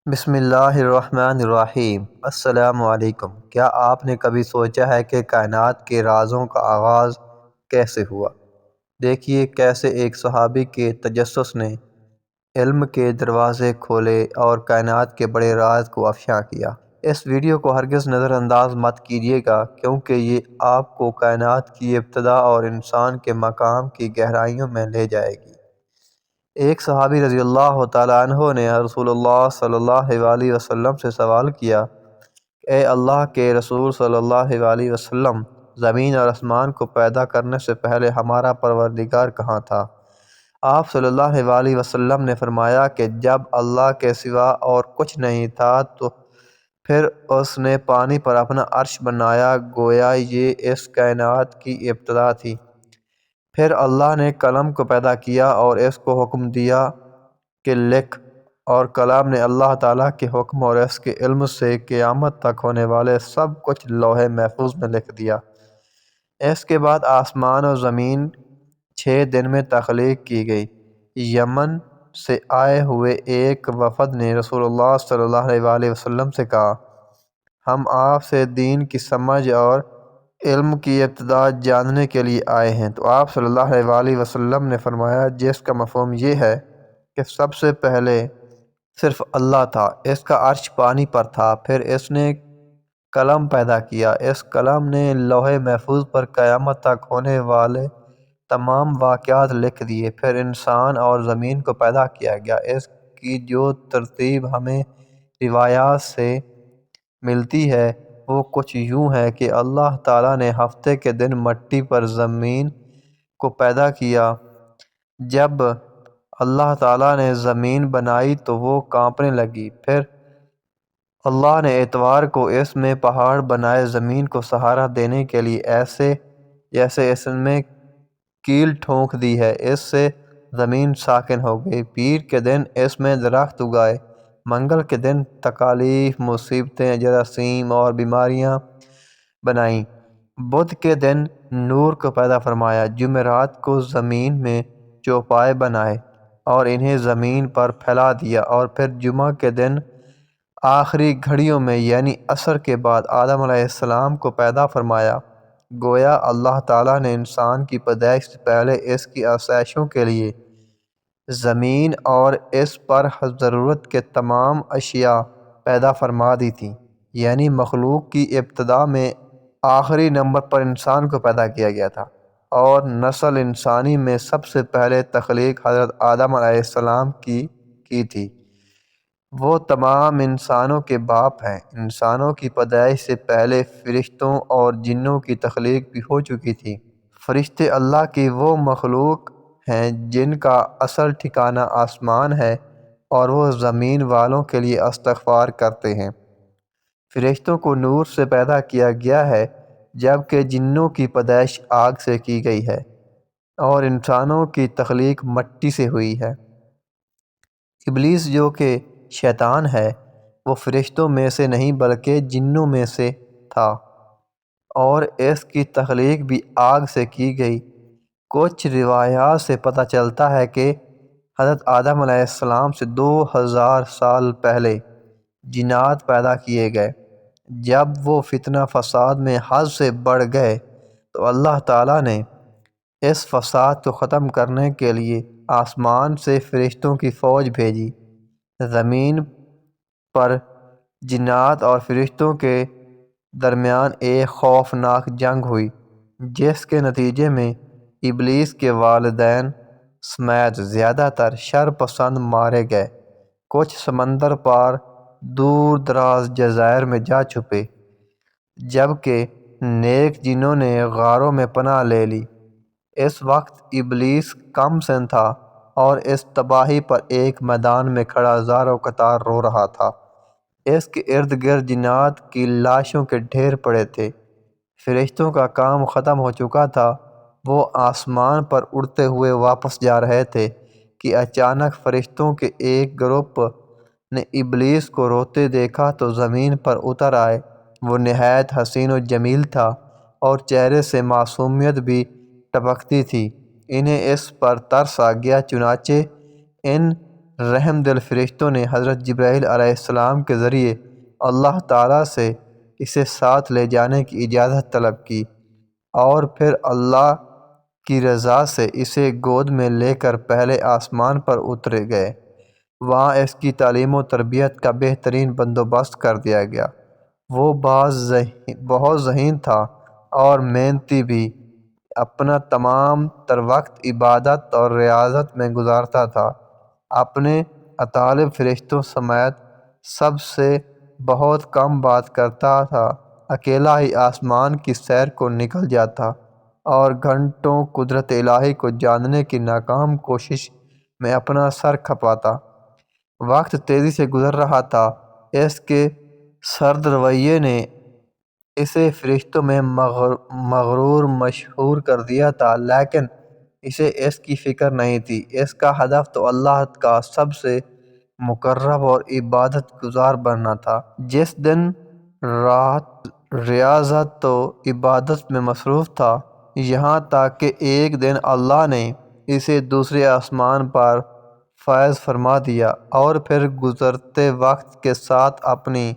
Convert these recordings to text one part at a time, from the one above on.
بسم اللہ الرحمن الرحیم۔ السلام علیکم۔ کیا آپ نے کبھی سوچا ہے کہ کائنات کے رازوں کا آغاز کیسے ہوا؟ دیکھیے کیسے ایک صحابی کے تجسس نے علم کے دروازے کھولے اور کائنات کے بڑے راز کو افشاں کیا۔ اس ویڈیو کو ہرگز نظر انداز مت کیجیے گا، کیونکہ یہ آپ کو کائنات کی ابتدا اور انسان کے مقام کی گہرائیوں میں لے جائے گی۔ ایک صحابی رضی اللہ تعالیٰ عنہ نے رسول اللہ صلی اللہ علیہ وسلم سے سوال کیا، اے اللہ کے رسول صلی اللہ علیہ وسلم، زمین اور آسمان کو پیدا کرنے سے پہلے ہمارا پروردگار کہاں تھا؟ آپ صلی اللہ علیہ وسلم نے فرمایا کہ جب اللہ کے سوا اور کچھ نہیں تھا تو پھر اس نے پانی پر اپنا عرش بنایا، گویا یہ اس کائنات کی ابتدا تھی۔ پھر اللہ نے قلم کو پیدا کیا اور اس کو حکم دیا کہ لکھ، اور کلام نے اللہ تعالیٰ کے حکم اور اس کے علم سے قیامت تک ہونے والے سب کچھ لوح محفوظ میں لکھ دیا۔ اس کے بعد آسمان اور زمین 6 دن میں تخلیق کی گئی۔ یمن سے آئے ہوئے ایک وفد نے رسول اللہ صلی اللہ علیہ وسلم سے کہا، ہم آپ سے دین کی سمجھ اور علم کی ابتدا جاننے کے لیے آئے ہیں۔ تو آپ صلی اللہ علیہ وسلم نے فرمایا، جس کا مفہوم یہ ہے کہ سب سے پہلے صرف اللہ تھا، اس کا عرش پانی پر تھا، پھر اس نے قلم پیدا کیا، اس قلم نے لوح محفوظ پر قیامت تک ہونے والے تمام واقعات لکھ دیے، پھر انسان اور زمین کو پیدا کیا گیا۔ اس کی جو ترتیب ہمیں روایات سے ملتی ہے وہ کچھ یوں ہے کہ اللہ تعالیٰ نے ہفتے کے دن مٹی پر زمین کو پیدا کیا۔ جب اللہ تعالیٰ نے زمین بنائی تو وہ کانپنے لگی، پھر اللہ نے اتوار کو اس میں پہاڑ بنائے زمین کو سہارا دینے کے لیے، ایسے جیسے اس میں کیل ٹھونک دی ہے، اس سے زمین ساکن ہو گئی۔ پیر کے دن اس میں درخت اگائے، منگل کے دن تکالیف، مصیبتیں، جراثیم اور بیماریاں بنائیں، بدھ کے دن نور کو پیدا فرمایا، جمعرات کو زمین میں چوپائے بنائے اور انہیں زمین پر پھیلا دیا، اور پھر جمعہ کے دن آخری گھڑیوں میں یعنی عصر کے بعد آدم علیہ السلام کو پیدا فرمایا۔ گویا اللہ تعالیٰ نے انسان کی پیدائش سے پہلے اس کی آسائشوں کے لیے زمین اور اس پر ضرورت کے تمام اشیاء پیدا فرما دی تھیں، یعنی مخلوق کی ابتدا میں آخری نمبر پر انسان کو پیدا کیا گیا تھا، اور نسل انسانی میں سب سے پہلے تخلیق حضرت آدم علیہ السلام کی تھی۔ وہ تمام انسانوں کے باپ ہیں۔ انسانوں کی پیدائش سے پہلے فرشتوں اور جنوں کی تخلیق بھی ہو چکی تھی۔ فرشتے اللہ کی وہ مخلوق ہیں جن کا اصل ٹھکانہ آسمان ہے، اور وہ زمین والوں کے لیے استغفار کرتے ہیں۔ فرشتوں کو نور سے پیدا کیا گیا ہے، جبکہ جنوں کی پیدائش آگ سے کی گئی ہے، اور انسانوں کی تخلیق مٹی سے ہوئی ہے۔ ابلیس جو کہ شیطان ہے، وہ فرشتوں میں سے نہیں بلکہ جنوں میں سے تھا، اور اس کی تخلیق بھی آگ سے کی گئی۔ کچھ روایات سے پتہ چلتا ہے کہ حضرت آدم علیہ السلام سے 2000 سال پہلے جنات پیدا کیے گئے۔ جب وہ فتنہ فساد میں حد سے بڑھ گئے تو اللہ تعالیٰ نے اس فساد کو ختم کرنے کے لیے آسمان سے فرشتوں کی فوج بھیجی۔ زمین پر جنات اور فرشتوں کے درمیان ایک خوفناک جنگ ہوئی، جس کے نتیجے میں ابلیس کے والدین سمیت زیادہ تر شر پسند مارے گئے۔ کچھ سمندر پار دور دراز جزائر میں جا چھپے، جبکہ نیک جنوں نے غاروں میں پناہ لے لی۔ اس وقت ابلیس کم سن تھا اور اس تباہی پر ایک میدان میں کھڑا زاروں قطار رو رہا تھا۔ اس کے ارد گرد جنات کی لاشوں کے ڈھیر پڑے تھے۔ فرشتوں کا کام ختم ہو چکا تھا، وہ آسمان پر اڑتے ہوئے واپس جا رہے تھے کہ اچانک فرشتوں کے ایک گروپ نے ابلیس کو روتے دیکھا تو زمین پر اتر آئے۔ وہ نہایت حسین و جمیل تھا اور چہرے سے معصومیت بھی ٹپکتی تھی۔ انہیں اس پر ترس آ گیا، چنانچہ ان رحم دل فرشتوں نے حضرت جبرائیل علیہ السلام کے ذریعے اللہ تعالیٰ سے اسے ساتھ لے جانے کی اجازت طلب کی، اور پھر اللہ کی رضا سے اسے گود میں لے کر پہلے آسمان پر اترے گئے۔ وہاں اس کی تعلیم و تربیت کا بہترین بندوبست کر دیا گیا۔ وہ بہت ذہین تھا اور محنتی بھی، اپنا تمام تر وقت عبادت اور ریاضت میں گزارتا تھا، اپنے اطالب فرشتوں سمیت سب سے بہت کم بات کرتا تھا، اکیلا ہی آسمان کی سیر کو نکل جاتا اور گھنٹوں قدرت الہی کو جاننے کی ناکام کوشش میں اپنا سر کھپاتا۔ وقت تیزی سے گزر رہا تھا، اس کے سرد رویے نے اسے فرشتوں میں مغرور مشہور کر دیا تھا، لیکن اسے اس کی فکر نہیں تھی۔ اس کا ہدف تو اللہ کا سب سے مقرب اور عبادت گزار بننا تھا۔ جس دن رات ریاضت و عبادت میں مصروف تھا، یہاں تک کہ ایک دن اللہ نے اسے دوسرے آسمان پر فائز فرما دیا، اور پھر گزرتے وقت کے ساتھ اپنی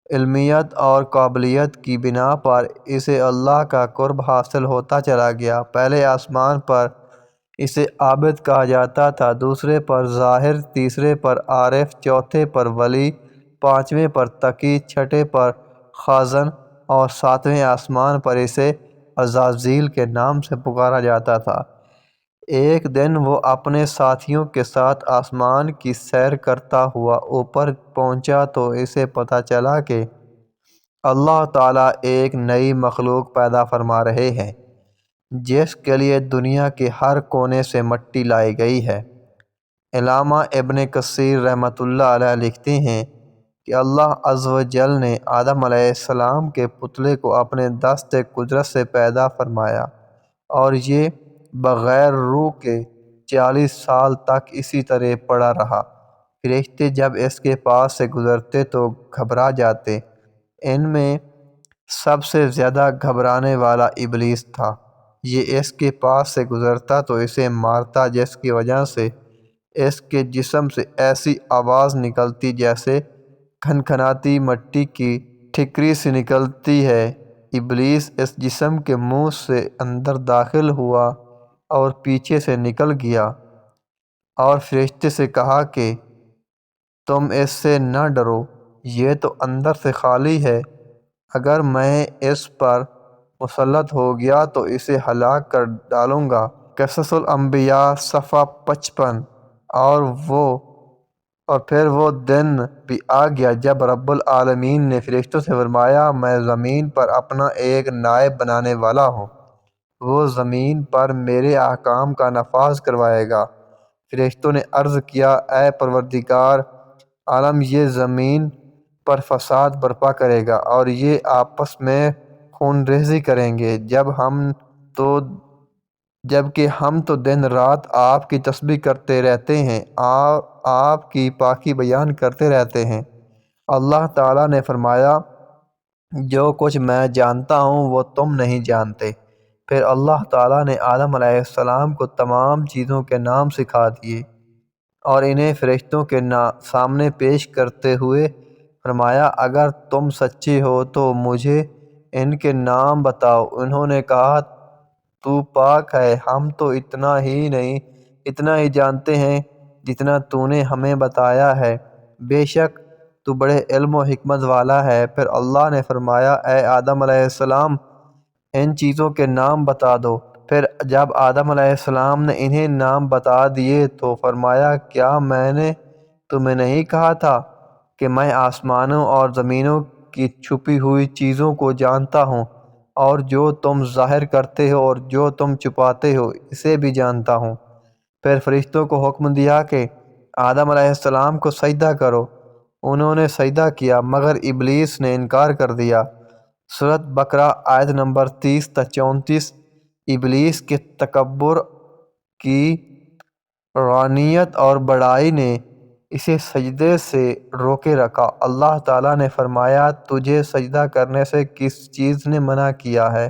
علمیت اور قابلیت کی بنا پر اسے اللہ کا قرب حاصل ہوتا چلا گیا۔ پہلے آسمان پر اسے عابد کہا جاتا تھا، دوسرے پر ظاہر، تیسرے پر عارف، چوتھے پر ولی، پانچویں پر تقی، چھٹے پر خازن اور ساتویں آسمان پر اسے عزازیل کے نام سے پکارا جاتا تھا۔ ایک دن وہ اپنے ساتھیوں کے ساتھ آسمان کی سیر کرتا ہوا اوپر پہنچا تو اسے پتہ چلا کہ اللہ تعالیٰ ایک نئی مخلوق پیدا فرما رہے ہیں، جس کے لیے دنیا کے ہر کونے سے مٹی لائی گئی ہے۔ علامہ ابن کثیر رحمۃ اللہ علیہ لکھتے ہیں کہ اللہ عز و جل نے آدم علیہ السلام کے پتلے کو اپنے دست قدرت سے پیدا فرمایا، اور یہ بغیر روح کے 40 سال تک اسی طرح پڑا رہا۔ فرشتے جب اس کے پاس سے گزرتے تو گھبرا جاتے۔ ان میں سب سے زیادہ گھبرانے والا ابلیس تھا۔ یہ اس کے پاس سے گزرتا تو اسے مارتا، جس کی وجہ سے اس کے جسم سے ایسی آواز نکلتی جیسے کھنکھناتی مٹی کی ٹھکری سے نکلتی ہے۔ ابلیس اس جسم کے منہ سے اندر داخل ہوا اور پیچھے سے نکل گیا، اور فرشتے سے کہا کہ تم اس سے نہ ڈرو، یہ تو اندر سے خالی ہے، اگر میں اس پر مسلط ہو گیا تو اسے ہلاک کر ڈالوں گا۔ قصص الانبیاء صفحہ 55۔ اور پھر وہ دن بھی آ گیا جب رب العالمین نے فرشتوں سے فرمایا، میں زمین پر اپنا ایک نائب بنانے والا ہوں، وہ زمین پر میرے احکام کا نفاذ کروائے گا۔ فرشتوں نے عرض کیا، اے پروردگار عالم، یہ زمین پر فساد برپا کرے گا اور یہ آپس میں خون ریزی کریں گے، جبکہ ہم تو دن رات آپ کی تسبیح کرتے رہتے ہیں اور آپ کی پاکی بیان کرتے رہتے ہیں۔ اللہ تعالیٰ نے فرمایا، جو کچھ میں جانتا ہوں وہ تم نہیں جانتے۔ پھر اللہ تعالیٰ نے آدم علیہ السلام کو تمام چیزوں کے نام سکھا دیے اور انہیں فرشتوں کے سامنے پیش کرتے ہوئے فرمایا، اگر تم سچے ہو تو مجھے ان کے نام بتاؤ۔ انہوں نے کہا، تو پاک ہے، ہم تو اتنا ہی جانتے ہیں جتنا تو نے ہمیں بتایا ہے، بے شک تو بڑے علم و حکمت والا ہے۔ پھر اللہ نے فرمایا، اے آدم علیہ السلام، ان چیزوں کے نام بتا دو۔ پھر جب آدم علیہ السلام نے انہیں نام بتا دیے تو فرمایا، کیا میں نے تمہیں نہیں کہا تھا کہ میں آسمانوں اور زمینوں کی چھپی ہوئی چیزوں کو جانتا ہوں، اور جو تم ظاہر کرتے ہو اور جو تم چھپاتے ہو اسے بھی جانتا ہوں۔ پھر فرشتوں کو حکم دیا کہ آدم علیہ السلام کو سجدہ کرو۔ انہوں نے سجدہ کیا مگر ابلیس نے انکار کر دیا۔ سورۃ بقرہ آیت نمبر 30 تا 34۔ ابلیس کے تکبر کی غانیت اور بڑائی نے اسے سجدے سے روکے رکھا۔ اللہ تعالیٰ نے فرمایا، تجھے سجدہ کرنے سے کس چیز نے منع کیا ہے؟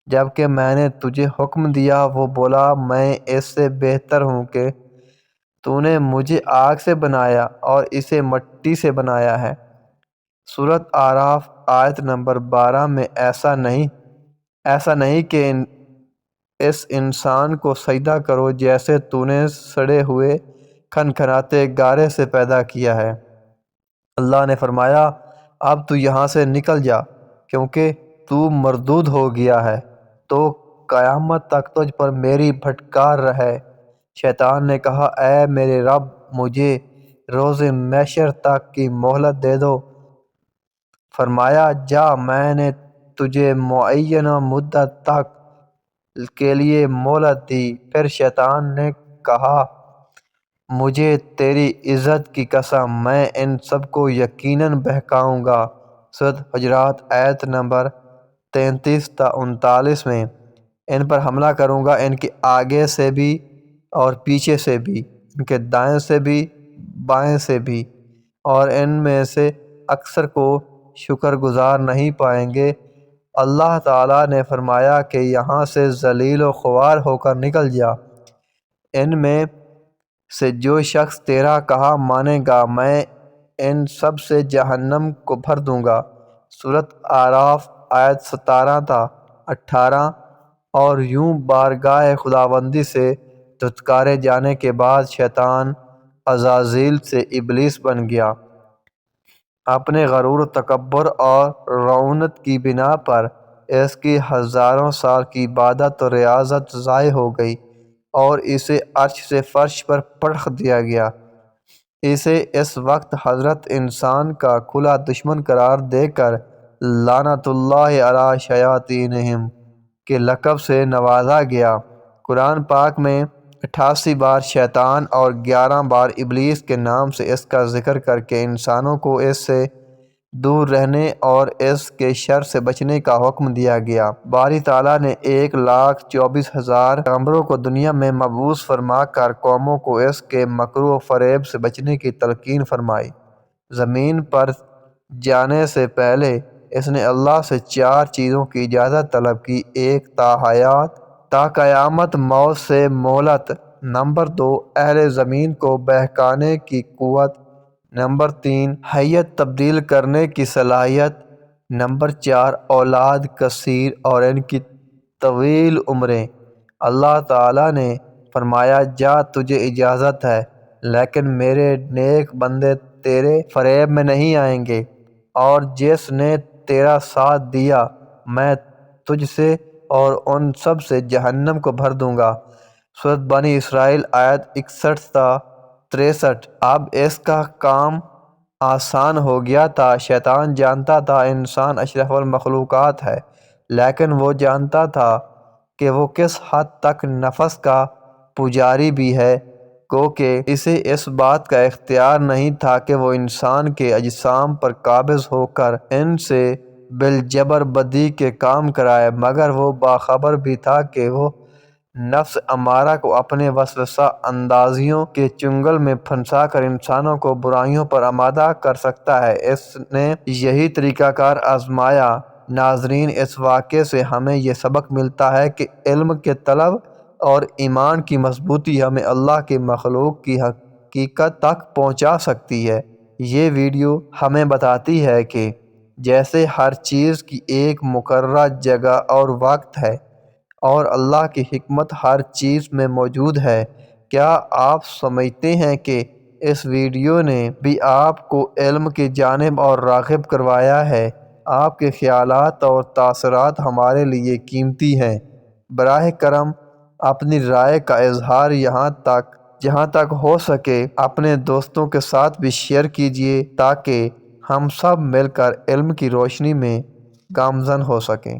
جبکہ میں نے تجھے حکم دیا۔ وہ بولا، میں اس سے بہتر ہوں کہ تو نے مجھے آگ سے بنایا اور اسے مٹی سے بنایا ہے۔ سورۃ اعراف آیت نمبر 12 میں ایسا نہیں کہ اس انسان کو سجدہ کرو جیسے تو نے سڑے ہوئے کھنکھناتے گارے سے پیدا کیا ہے۔ اللہ نے فرمایا اب تو یہاں سے نکل جا کیونکہ تو مردود ہو گیا ہے، تو قیامت تک تجھ پر میری پھٹکار رہے۔ شیطان نے کہا اے میرے رب مجھے روز محشر تک کی مہلت دے دو۔ فرمایا جا میں نے تجھے معینہ مدت تک کے لیے مہلت دی۔ پھر شیطان نے کہا مجھے تیری عزت کی قسم میں ان سب کو یقیناً بہکاؤں گا۔ سورۃ حجرات آیت نمبر 33 تا 39 میں ان پر حملہ کروں گا، ان کے آگے سے بھی اور پیچھے سے بھی، ان کے دائیں سے بھی بائیں سے بھی، اور ان میں سے اکثر کو شکر گزار نہیں پائیں گے۔ اللہ تعالیٰ نے فرمایا کہ یہاں سے ذلیل و خوار ہو کر نکل جا۔ ان میں سے جو شخص تیرا کہا مانے گا میں ان سب سے جہنم کو بھر دوں گا۔ سورۃ اعراف آیت 17 تا 18۔ اور یوں بارگاہ خداوندی سے دھتکارے جانے کے بعد شیطان عزازیل سے ابلیس بن گیا۔ اپنے غرور و تکبر اور رعونت کی بنا پر اس کی ہزاروں سال کی عبادت و ریاضت ضائع ہو گئی اور اسے عرش سے فرش پر پرکھ دیا گیا۔ اسے اس وقت حضرت انسان کا کھلا دشمن قرار دے کر لعنت اللہ علی شیاطینہم کے لقب سے نوازا گیا۔ قرآن پاک میں 88 بار شیطان اور 11 بار ابلیس کے نام سے اس کا ذکر کر کے انسانوں کو اس سے دور رہنے اور اس کے شر سے بچنے کا حکم دیا گیا۔ باری تعالیٰ نے 1,24,000 پیغمبروں کو دنیا میں مبعوث فرما کر قوموں کو اس کے مکر و فریب سے بچنے کی تلقین فرمائی۔ زمین پر جانے سے پہلے اس نے اللہ سے 4 چیزوں کی اجازت طلب کی۔ 1 تا حیات، تا قیامت موت سے مہلت۔ نمبر 2 اہل زمین کو بہکانے کی قوت۔ نمبر 3 حیت تبدیل کرنے کی صلاحیت۔ نمبر 4 اولاد کثیر اور ان کی طویل عمریں۔ اللہ تعالیٰ نے فرمایا جا تجھے اجازت ہے، لیکن میرے نیک بندے تیرے فریب میں نہیں آئیں گے، اور جس نے تیرا ساتھ دیا میں تجھ سے اور ان سب سے جہنم کو بھر دوں گا۔ سورۃ بنی اسرائیل آیت 61 تا 63۔ اب اس کا کام آسان ہو گیا تھا۔ شیطان جانتا تھا انسان اشرف المخلوقات ہے، لیکن وہ جانتا تھا کہ وہ کس حد تک نفس کا پجاری بھی ہے، گو کہ اسے اس بات کا اختیار نہیں تھا کہ وہ انسان کے اجسام پر قابض ہو کر ان سے بالجبر بدی کے کام کرائے، مگر وہ باخبر بھی تھا کہ وہ نفس امارہ کو اپنے وسوسہ اندازیوں کے چنگل میں پھنسا کر انسانوں کو برائیوں پر آمادہ کر سکتا ہے۔ اس نے یہی طریقہ کار آزمایا۔ ناظرین، اس واقعے سے ہمیں یہ سبق ملتا ہے کہ علم کے طلب اور ایمان کی مضبوطی ہمیں اللہ کی مخلوق کی حقیقت تک پہنچا سکتی ہے۔ یہ ویڈیو ہمیں بتاتی ہے کہ جیسے ہر چیز کی ایک مقررہ جگہ اور وقت ہے اور اللہ کی حکمت ہر چیز میں موجود ہے، کیا آپ سمجھتے ہیں کہ اس ویڈیو نے بھی آپ کو علم کی جانب اور راغب کروایا ہے؟ آپ کے خیالات اور تاثرات ہمارے لیے قیمتی ہیں۔ براہ کرم اپنی رائے کا اظہار جہاں تک ہو سکے اپنے دوستوں کے ساتھ بھی شیئر کیجیے تاکہ ہم سب مل کر علم کی روشنی میں گامزن ہو سکیں۔